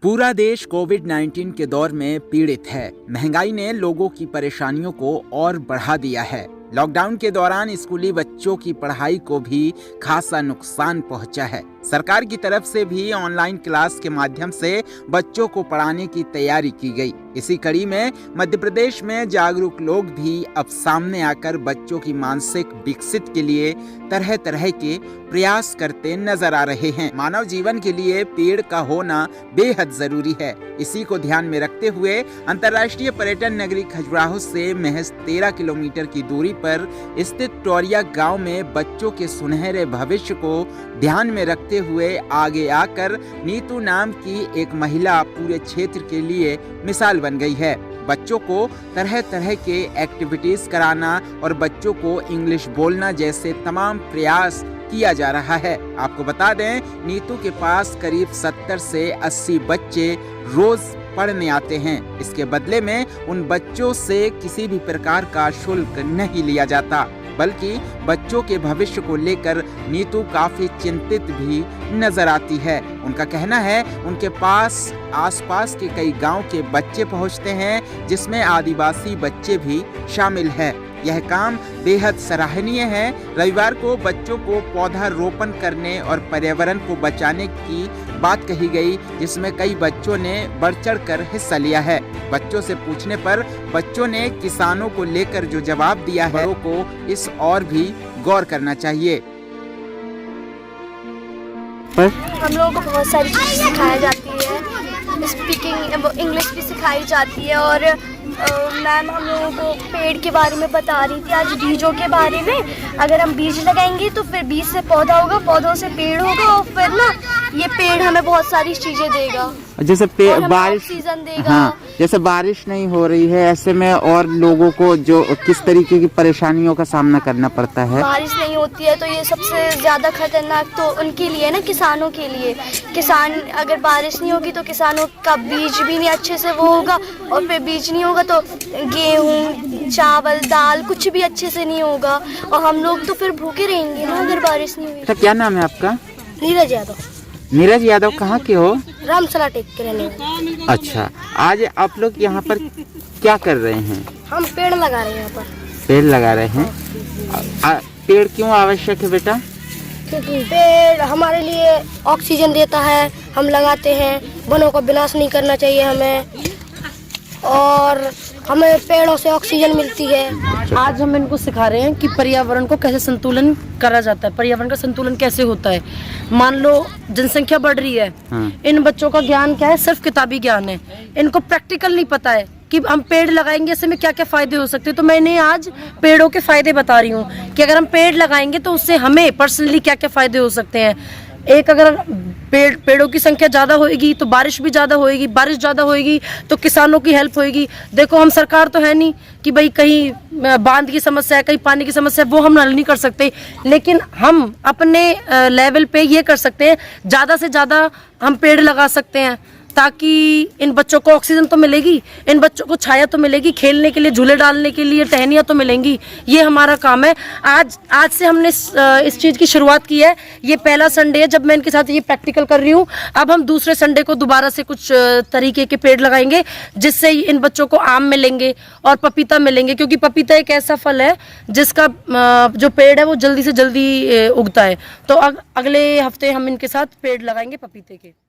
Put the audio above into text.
पूरा देश कोविड-19 के दौर में पीड़ित है। महंगाई ने लोगों की परेशानियों को और बढ़ा दिया है। लॉकडाउन के दौरान स्कूली बच्चों की पढ़ाई को भी खासा नुकसान पहुंचा है। सरकार की तरफ से भी ऑनलाइन क्लास के माध्यम से बच्चों को पढ़ाने की तैयारी की गई। इसी कड़ी में मध्य प्रदेश में जागरूक लोग भी अब सामने आकर बच्चों की मानसिक विकसित के लिए तरह तरह के प्रयास करते नजर आ रहे हैं। मानव जीवन के लिए पेड़ का होना बेहद जरूरी है। इसी को ध्यान में रखते हुए अंतर्राष्ट्रीय पर्यटन नगरी खजुराहो से महज 13 किलोमीटर की दूरी पर स्थित टोरिया गांव में बच्चों के सुनहरे भविष्य को ध्यान में रखते हुए आगे आकर नीतू नाम की एक महिला पूरे क्षेत्र के लिए मिसाल बन गई है। बच्चों को तरह तरह के एक्टिविटीज कराना और बच्चों को इंग्लिश बोलना जैसे तमाम प्रयास किया जा रहा है। आपको बता दें, नीतू के पास करीब 70 से 80 बच्चे रोज पढ़ने आते हैं। इसके बदले में उन बच्चों से किसी भी प्रकार का शुल्क नहीं लिया जाता, बल्कि बच्चों के भविष्य को लेकर नीतू काफी चिंतित भी नजर आती है। उनका कहना है उनके पास आसपास के कई गांव के बच्चे पहुंचते हैं, जिसमें आदिवासी बच्चे भी शामिल हैं। यह काम बेहद सराहनीय है। रविवार को बच्चों को पौधा रोपण करने और पर्यावरण को बचाने की बात कही गई, जिसमें कई बच्चों ने बढ़ चढ़कर हिस्सा लिया है। बच्चों से पूछने पर बच्चों ने किसानों को लेकर जो जवाब दिया है, बड़ों को इस और भी गौर करना चाहिए। हम लोगों को बहुत सारी चीज़ें सिखाई जाती है, स्पीकिंग इंग्लिश भी सिखाई जाती है। और मैम हम लोगों को पेड़ के बारे में बता रही थी आज, बीजों के बारे में। अगर हम बीज लगाएंगे तो फिर बीज से पौधा होगा, पौधों से पेड़ होगा, और फिर ना ये पेड़ हमें बहुत सारी चीजें देगा। जैसे बारिश ऑक्सीजन देगा। हाँ, जैसे बारिश नहीं हो रही है, ऐसे में और लोगों को जो किस तरीके की परेशानियों का सामना करना पड़ता है। बारिश नहीं होती है तो ये सबसे ज्यादा खतरनाक तो उनके लिए ना, किसानों के लिए। किसान अगर बारिश नहीं होगी तो किसानों का बीज भी नहीं अच्छे से वो होगा, और फिर बीज नहीं होगा तो गेहूँ, चावल, दाल कुछ भी अच्छे से नहीं होगा, और हम लोग तो फिर भूखे रहेंगे ना अगर बारिश नहीं हुई। क्या नाम है आपका? नीरज यादव। नीरज यादव कहाँ के हो? रामसला टेक के रहने वाले। अच्छा, आज आप लोग यहाँ पर क्या कर रहे हैं? हम पेड़ लगा रहे हैं यहाँ पर। पेड़ लगा रहे हैं। पेड़ क्यों आवश्यक है बेटा? क्योंकि पेड़ हमारे लिए ऑक्सीजन देता है, हम लगाते हैं। वनों का विनाश नहीं करना चाहिए हमें, और हमें पेड़ों से ऑक्सीजन मिलती है। आज हम इनको सिखा रहे हैं कि पर्यावरण को कैसे संतुलन करा जाता है, पर्यावरण का संतुलन कैसे होता है। मान लो जनसंख्या बढ़ रही है, इन बच्चों का ज्ञान क्या है? सिर्फ किताबी ज्ञान है, इनको प्रैक्टिकल नहीं पता है कि हम पेड़ लगाएंगे इससे में क्या क्या फायदे हो सकते हैं। तो मैंने आज पेड़ों के फायदे बता रही हूँ कि अगर हम पेड़ लगाएंगे तो उससे हमें पर्सनली क्या क्या फायदे हो सकते हैं। एक, अगर पेड़ों की संख्या ज़्यादा होएगी तो बारिश भी ज़्यादा होएगी, बारिश ज़्यादा होएगी तो किसानों की हेल्प होएगी। देखो, हम सरकार तो है नहीं कि भाई कहीं बांध की समस्या है, कहीं पानी की समस्या है, वो हम हल नहीं कर सकते, लेकिन हम अपने लेवल पे ये कर सकते हैं, ज़्यादा से ज़्यादा हम पेड़ लगा सकते हैं, ताकि इन बच्चों को ऑक्सीजन तो मिलेगी, इन बच्चों को छाया तो मिलेगी, खेलने के लिए, झूले डालने के लिए टहनियाँ तो मिलेंगी। ये हमारा काम है। आज से हमने इस चीज़ की शुरुआत की है। ये पहला संडे है जब मैं इनके साथ ये प्रैक्टिकल कर रही हूँ। अब हम दूसरे संडे को दोबारा से कुछ तरीके के पेड़ लगाएंगे, जिससे इन बच्चों को आम मिलेंगे और पपीता मिलेंगे, क्योंकि पपीता एक ऐसा फल है जिसका जो पेड़ है वो जल्दी से जल्दी उगता है। तो अगले हफ्ते हम इनके साथ पेड़ लगाएंगे पपीते के।